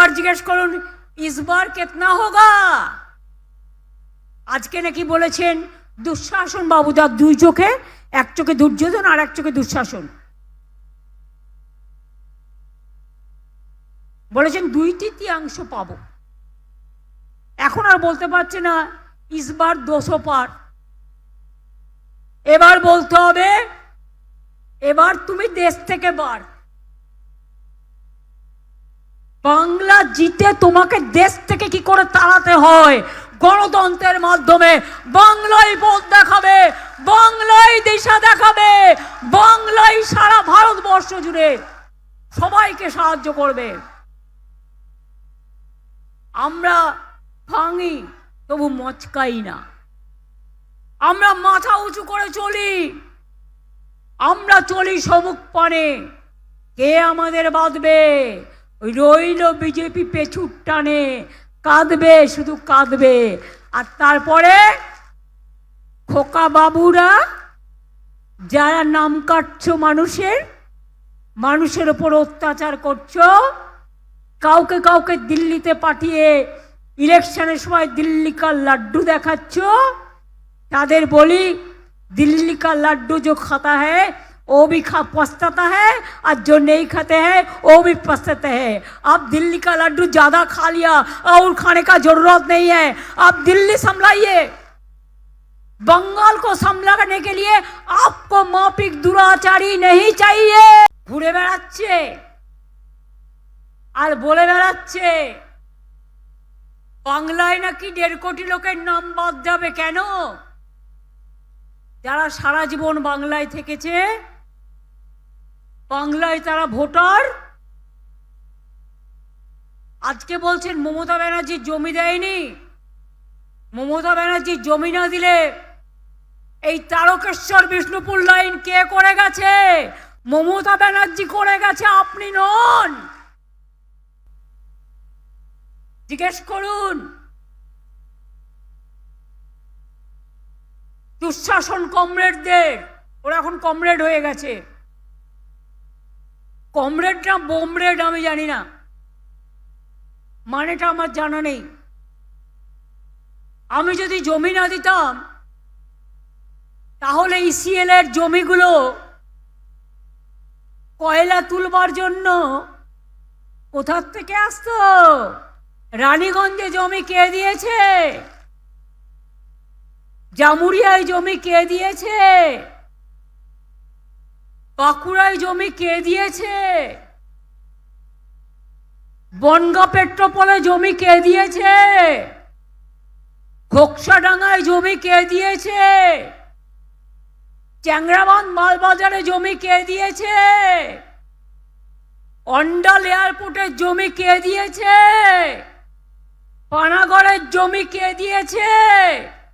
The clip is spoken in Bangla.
এবার জিজ্ঞেস করুন इस बार कितना होगा। আজকে নাকি বলেছেন দুঃশাসন বাবুদার দুই চোখে, এক চোখে দুর্যোধন আর এক চোখে দুঃশাসন, বলেছেন 2/3 পাবো। এখন আর বলতে পারছে না इस बार 200 পার। এবার বলতে হবে এবার তুমি দেশ থেকে বার। বাংলা জিতে তোমাকে দেশ থেকে কি করে তাড়াতে হয়, গণতন্ত্রের মাধ্যমে। বাংলাই পথ দেখাবে, বাংলাই দিশা দেখাবে, বাংলাই সারা ভারতবর্ষ জুড়ে সবাইকে সাহায্য করবে। আমরা ভাঙি তবু মচকাই না, আমরা মাথা উঁচু করে চলি, আমরা চলি সমুখ পানে। কে আমাদের বাঁধবে? রইল বিজেপি পেছুর টানে, কাঁদবে শুধু কাঁদবে। আর তারপরে খোকা বাবুরা যারা নাম কাটছো মানুষের ওপর অত্যাচার করছো, কাউকে কাউকে দিল্লিতে পাঠিয়ে ইলেকশনের সময় দিল্লি কা লাড্ডু দেখাচ্ছ, তাদের বলি दिल्ली का लड्डू जो खाता है वो भी पछताता है और जो नहीं खाते हैं वो भी पछताते हैं। अब दिल्ली का लड्डू ज्यादा खा लिया और खाने का जरूरत नहीं है, आप दिल्ली संभलाइए। बंगाल को संभालने के लिए आपको माफिक दुराचारी नहीं चाहिए। घुरे बेड़ाচ্ছে আর বলে বেড়াচ্ছে বাংলায় নাকি 1.5 কোটি লোকের নাম বাদ যাবে। কেন? যারা সারা জীবন বাংলায় থেকেছে, বাংলায় তারা ভোটার। আজকে বলছেন মমতা ব্যানার্জি জমি দেয়নি। মমতা ব্যানার্জি জমি না দিলে এই তারকেশ্বর বিষ্ণুপুর লাইন কে করে গেছে? মমতা ব্যানার্জি করে গেছে, আপনি নন। জিজ্ঞেস করুন দুঃশাসন কমরেডদের, ওরা এখন কমরেড হয়ে গেছে। কমরেড না বোমরেড আমি জানি না, মানেটা আমার জানা নেই। আমি যদি জমি না দিতাম তাহলে ইসিএল এর জমিগুলো কয়লা তুলবার জন্য কোথা থেকে আসতো? রানীগঞ্জে জমি কে দিয়েছে? জামুরিয়ায় জমি কে দিয়েছে? বাঁকুড়ায় জমি কে দিয়েছে? বনগা পেট্রোপোলে জমি কে দিয়েছে? ঘোকসাডাঙ্গায় জমি কে দিয়েছে? চ্যাংরাবান্ধ মালবাজারে জমি কে দিয়েছে? অন্ডাল এয়ারপোর্টের জমি কে দিয়েছে? পানাগড়ের জমি কে দিয়েছে?